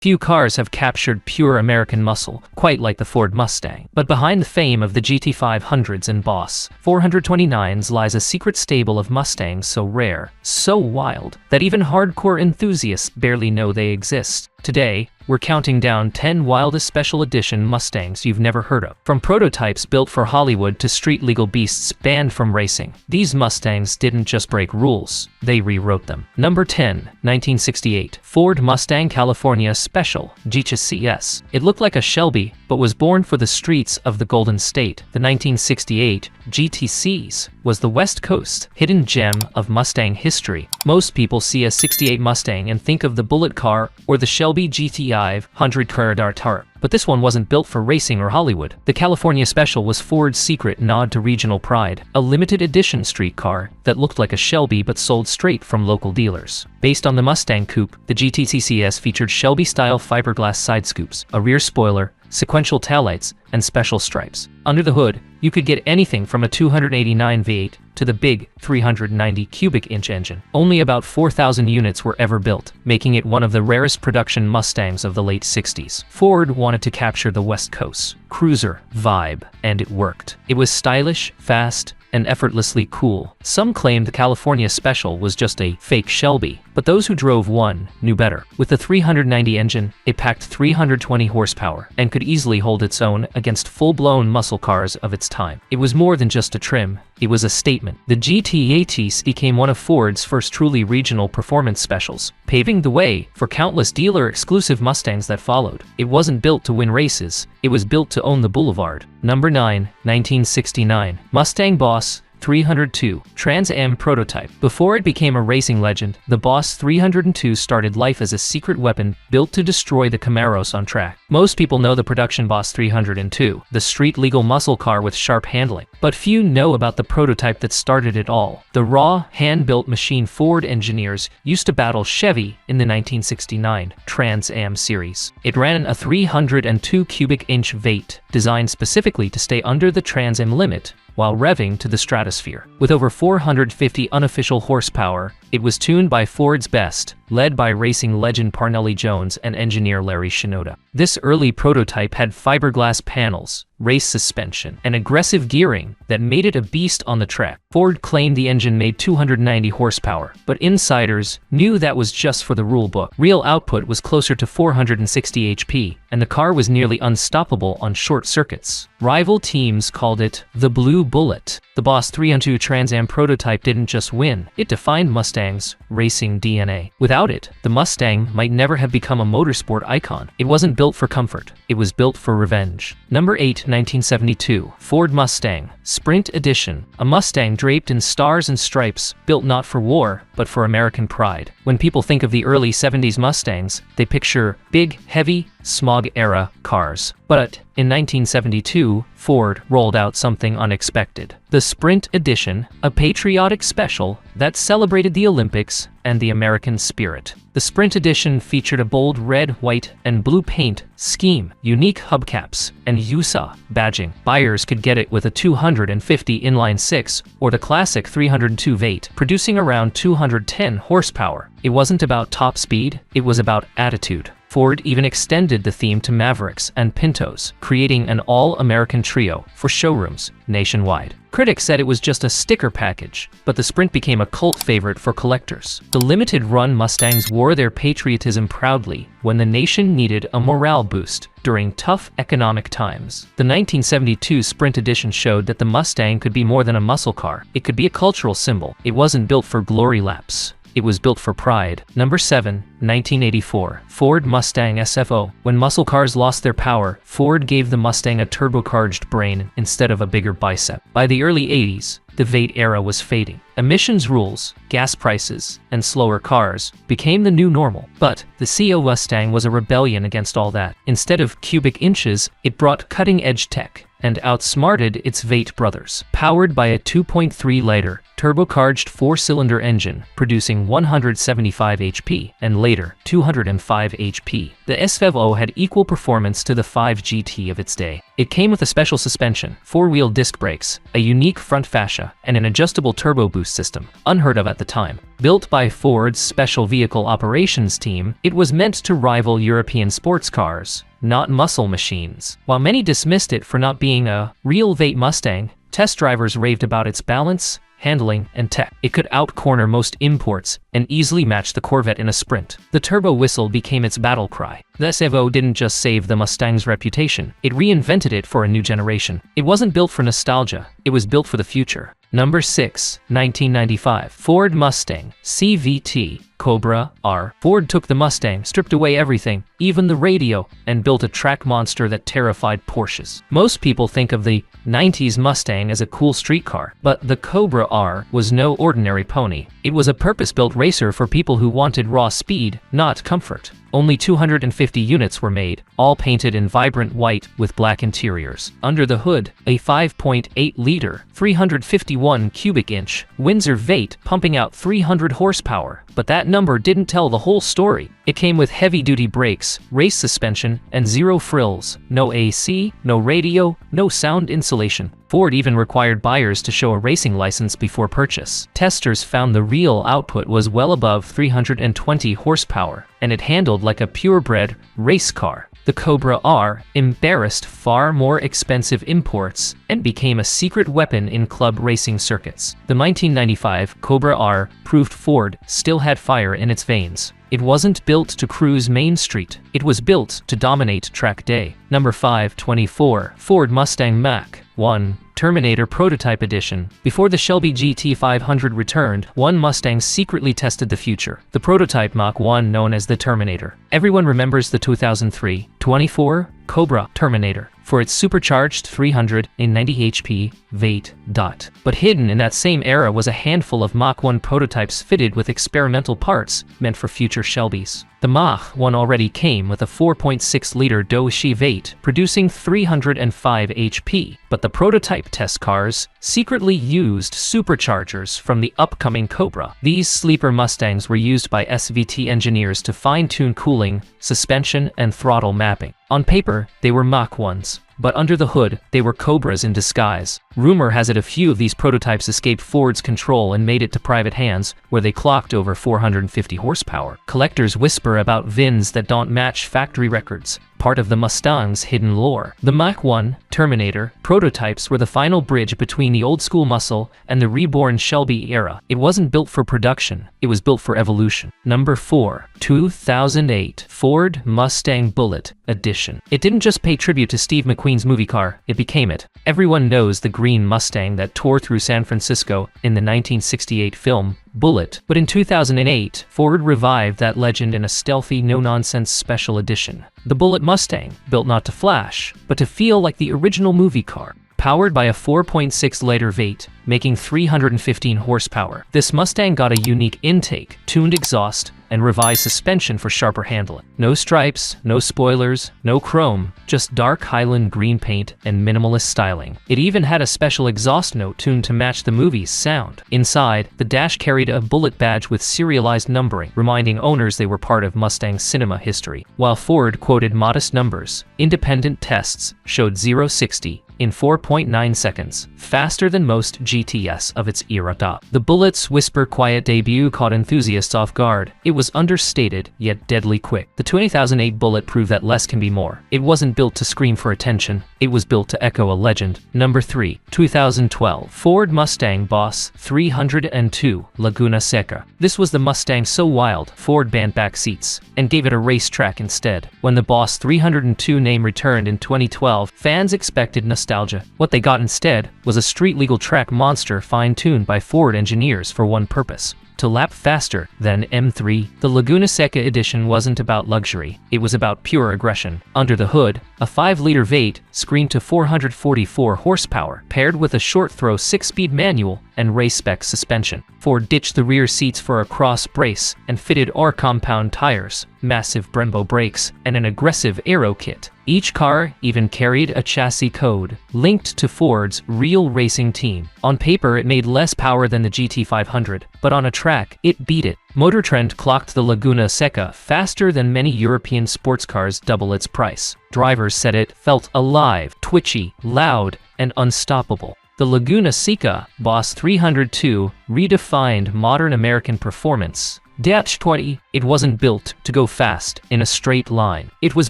Few cars have captured pure American muscle, quite like the Ford Mustang. But behind the fame of the GT500s and Boss 429s lies a secret stable of Mustangs so rare, so wild, that even hardcore enthusiasts barely know they exist. Today, we're counting down 10 wildest special edition Mustangs you've never heard of. From prototypes built for Hollywood to street-legal beasts banned from racing, these Mustangs didn't just break rules, they rewrote them. Number 10, 1968, Ford Mustang California Special, GTCS. It looked like a Shelby, but was born for the streets of the Golden State. The 1968 GTCs was the West Coast hidden gem of Mustang history. Most people see a 68 Mustang and think of the bullet car or the Shelby GTI 100 Tartar. But this one wasn't built for racing or Hollywood. The California Special was Ford's secret nod to regional pride, a limited edition street car that looked like a Shelby but sold straight from local dealers. Based on the Mustang Coupe, the GTCS featured Shelby-style fiberglass side scoops, a rear spoiler, sequential taillights, and special stripes. Under the hood, you could get anything from a 289 V8 to the big 390 cubic inch engine. Only about 4,000 units were ever built, making it one of the rarest production Mustangs of the late 60s. Ford wanted to capture the West Coast cruiser vibe, and it worked. It was stylish, fast, and effortlessly cool. Some claimed the California Special was just a fake Shelby, but those who drove one knew better. With the 390 engine, it packed 320 horsepower and could easily hold its own against full-blown muscle cars of its time. It was more than just a trim, it was a statement. The GT80s became one of Ford's first truly regional performance specials, paving the way for countless dealer-exclusive Mustangs that followed. It wasn't built to win races, it was built to own the boulevard. Number 9, 1969, Mustang Boss 302 Trans Am prototype. Before it became a racing legend, the Boss 302 started life as a secret weapon built to destroy the Camaros on track. Most people know the production Boss 302, the street-legal muscle car with sharp handling. But few know about the prototype that started it all. The raw, hand-built machine Ford engineers used to battle Chevy in the 1969 Trans Am series. It ran a 302 cubic inch V8, designed specifically to stay under the Trans Am limit while revving to the stratosphere. With over 450 unofficial horsepower, it was tuned by Ford's best, led by racing legend Parnelli Jones and engineer Larry Shinoda. This early prototype had fiberglass panels, race suspension, and aggressive gearing that made it a beast on the track. Ford claimed the engine made 290 horsepower, but insiders knew that was just for the rule book. Real output was closer to 460 HP, and the car was nearly unstoppable on short circuits. Rival teams called it the Blue Bullet. The Boss 302 Trans Am prototype didn't just win, it defined Mustang's racing DNA. Without it, the Mustang might never have become a motorsport icon. It wasn't built for comfort, it was built for revenge. Number 8, 1972, Ford Mustang Sprint Edition, a Mustang draped in stars and stripes, built not for war, but for American pride. When people think of the early 70s Mustangs, they picture big, heavy, smog-era cars. But in 1972, Ford rolled out something unexpected. The Sprint Edition, a patriotic special that celebrated the Olympics and the American spirit. The Sprint Edition featured a bold red, white, and blue paint scheme, unique hubcaps, and USA badging. Buyers could get it with a 250 inline-six or the classic 302 V8, producing around 210 horsepower. It wasn't about top speed, it was about attitude. Ford even extended the theme to Mavericks and Pintos, creating an all-American trio for showrooms nationwide. Critics said it was just a sticker package, but the Sprint became a cult favorite for collectors. The limited-run Mustangs wore their patriotism proudly when the nation needed a morale boost during tough economic times. The 1972 Sprint Edition showed that the Mustang could be more than a muscle car. It could be a cultural symbol. It wasn't built for glory laps. It was built for pride. Number 7, 1984, Ford Mustang SFO. When muscle cars lost their power, Ford gave the Mustang a turbocharged brain instead of a bigger bicep. By the early 80s, the V8 era was fading. Emissions rules, gas prices, and slower cars became the new normal. But the CO Mustang was a rebellion against all that. Instead of cubic inches, it brought cutting-edge tech and outsmarted its V8 brothers. Powered by a 2.3-liter turbocharged 4-cylinder engine, producing 175 HP and later 205 HP, the SFO had equal performance to the 5 GT of its day. It came with a special suspension, 4-wheel disc brakes, a unique front fascia, and an adjustable turbo boost system, unheard of at the time. Built by Ford's Special Vehicle Operations team, it was meant to rival European sports cars, not muscle machines. While many dismissed it for not being a real V8 Mustang, test drivers raved about its balance, handling, and tech. It could out-corner most imports and easily match the Corvette in a sprint. The turbo whistle became its battle cry. The Evo didn't just save the Mustang's reputation, it reinvented it for a new generation. It wasn't built for nostalgia, it was built for the future. Number 6, 1995, Ford Mustang, CVT, Cobra R. Ford took the Mustang, stripped away everything, even the radio, and built a track monster that terrified Porsches. Most people think of the 90s Mustang as a cool street car, but the Cobra R was no ordinary pony. It was a purpose-built racer for people who wanted raw speed, not comfort. Only 250 units were made, all painted in vibrant white with black interiors. Under the hood, a 5.8-liter, 351 cubic inch Windsor V8 pumping out 300 horsepower. But that number didn't tell the whole story. It came with heavy-duty brakes, race suspension, and zero frills. No AC, no radio, no sound insulation. Ford even required buyers to show a racing license before purchase. Testers found the real output was well above 320 horsepower, and it handled like a purebred race car. The Cobra R embarrassed far more expensive imports and became a secret weapon in club racing circuits. The 1995 Cobra R proved Ford still had fire in its veins. It wasn't built to cruise Main Street. It was built to dominate track day. Number 524, Ford Mustang Mach-1 Terminator Prototype Edition. Before the Shelby GT500 returned, one Mustang secretly tested the future. The prototype Mach-1, known as the Terminator. Everyone remembers the 2003 24 Cobra Terminator for its supercharged 390 HP V8. But hidden in that same era was a handful of Mach-1 prototypes fitted with experimental parts meant for future Shelbys. The Mach-1 already came with a 4.6-liter Doshi V8 producing 305 HP, but the prototype test cars secretly used superchargers from the upcoming Cobra. These sleeper Mustangs were used by SVT engineers to fine-tune cooling, suspension, and throttle mapping. On paper, they were Mach-1s, but under the hood, they were Cobras in disguise. Rumor has it a few of these prototypes escaped Ford's control and made it to private hands, where they clocked over 450 horsepower. Collectors whisper about VINs that don't match factory records, part of the Mustang's hidden lore. The Mach-1 Terminator prototypes were the final bridge between the old-school muscle and the reborn Shelby era. It wasn't built for production, it was built for evolution. Number 4, 2008 Ford Mustang Bullitt Edition. It didn't just pay tribute to Steve McQueen's movie car, it became it. Everyone knows the green Mustang that tore through San Francisco in the 1968 film Bullitt. But in 2008, Ford revived that legend in a stealthy, no-nonsense special edition. The Bullitt Mustang, built not to flash, but to feel like the original movie car. Powered by a 4.6-liter V8, making 315 horsepower. This Mustang got a unique intake, tuned exhaust, and revised suspension for sharper handling. No stripes, no spoilers, no chrome, just dark Highland green paint and minimalist styling. It even had a special exhaust note tuned to match the movie's sound. Inside, the dash carried a Bullitt badge with serialized numbering, reminding owners they were part of Mustang cinema history. While Ford quoted modest numbers, independent tests showed 0-60 in 4.9 seconds, faster than most GTS of its era. The Bullitt's whisper-quiet debut caught enthusiasts off guard. It was understated, yet deadly quick. The 2008 Bullitt proved that less can be more. It wasn't built to scream for attention, it was built to echo a legend. Number 3, 2012 Ford Mustang Boss 302 Laguna Seca. This was the Mustang so wild, Ford banned back seats and gave it a racetrack instead. When the Boss 302 name returned in 2012, fans expected nostalgia. What they got instead was a street-legal track monster fine-tuned by Ford engineers for one purpose: to lap faster than M3. The Laguna Seca edition wasn't about luxury, it was about pure aggression. Under the hood, a 5-liter V8 screamed to 444 horsepower, paired with a short-throw 6-speed manual and race-spec suspension. Ford ditched the rear seats for a cross brace and fitted R-compound tires, massive Brembo brakes, and an aggressive aero kit. Each car even carried a chassis code linked to Ford's real racing team. On paper, it made less power than the GT500, but on a track track, it beat it. Motor Trend clocked the Laguna Seca faster than many European sports cars, double its price. Drivers said it felt alive, twitchy, loud, and unstoppable. The Laguna Seca Boss 302 redefined modern American performance. Dash 20, it wasn't built to go fast in a straight line. It was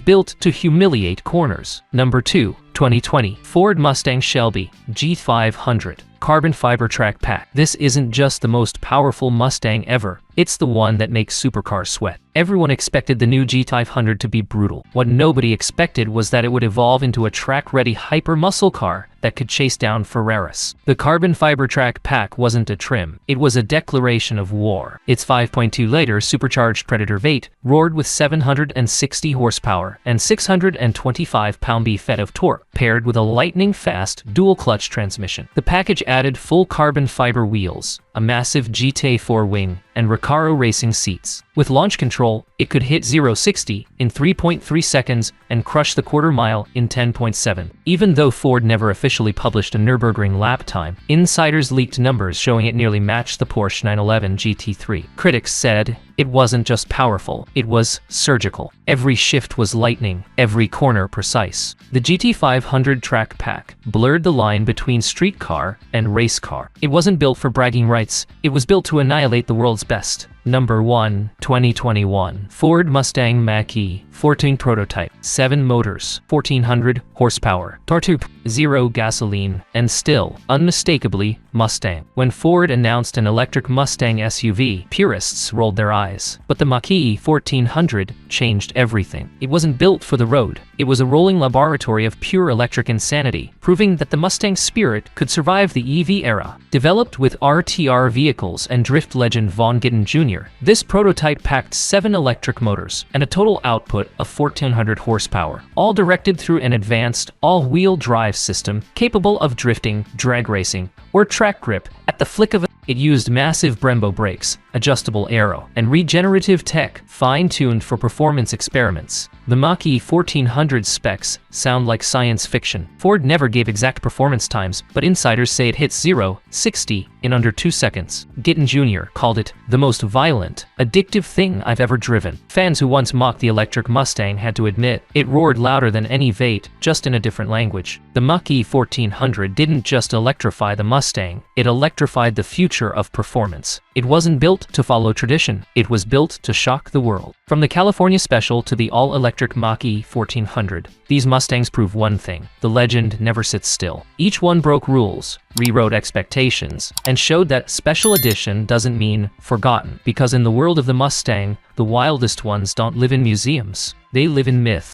built to humiliate corners. Number 2, 2020 Ford Mustang Shelby G500 Carbon Fiber Track Pack. This isn't just the most powerful Mustang ever, it's the one that makes supercars sweat. Everyone expected the new G500 to be brutal. What nobody expected was that it would evolve into a track-ready hyper-muscle car that could chase down rarest. The Carbon Fiber Track Pack wasn't a trim, it was a declaration of war. Its 5.2-liter supercharged Predator V8 roared with 760 horsepower and 625 pound-feet of torque, paired with a lightning-fast dual-clutch transmission. The package added full carbon fiber wheels, a massive GT4 wing, and Recaro racing seats. With launch control, it could hit 0-60 in 3.3 seconds and crush the quarter mile in 10.7. Even though Ford never officially published a Nürburgring lap time, insiders leaked numbers showing it nearly matched the Porsche 911 GT3. Critics said it wasn't just powerful, it was surgical. Every shift was lightning, every corner precise. The GT500 Track Pack blurred the line between street car and race car. It wasn't built for bragging rights, it was built to annihilate the world's best. Number 1, 2021 Ford Mustang Mach-E 14 Prototype. 7 motors, 1400 horsepower, torque, 0 gasoline, and still, unmistakably, Mustang. When Ford announced an electric Mustang SUV, purists rolled their eyes. But the Mach-E 1400 changed everything. It wasn't built for the road. It was a rolling laboratory of pure electric insanity, proving that the Mustang spirit could survive the EV era. Developed with RTR vehicles and drift legend Vaughn Gittin Jr., this prototype packed 7 electric motors and a total output of 1400 horsepower, all directed through an advanced all-wheel drive system capable of drifting, drag racing, or track grip at the flick of a. It used massive Brembo brakes, adjustable aero, and regenerative tech, fine-tuned for performance experiments. The Mach-E 1400 specs sound like science fiction. Ford never gave exact performance times, but insiders say it hits 0-60 in under 2 seconds. Gittin Jr. called it the most violent, addictive thing I've ever driven. Fans who once mocked the electric Mustang had to admit it roared louder than any V8, just in a different language. The Mach-E 1400 didn't just electrify the Mustang, it electrified the future of performance. It wasn't built to follow tradition, it was built to shock the world. From the California Special to the all-electric Mach-E 1400, these Mustangs prove one thing: the legend never sits still. Each one broke rules, rewrote expectations, and showed that Special Edition doesn't mean forgotten. Because in the world of the Mustang, the wildest ones don't live in museums, they live in myth.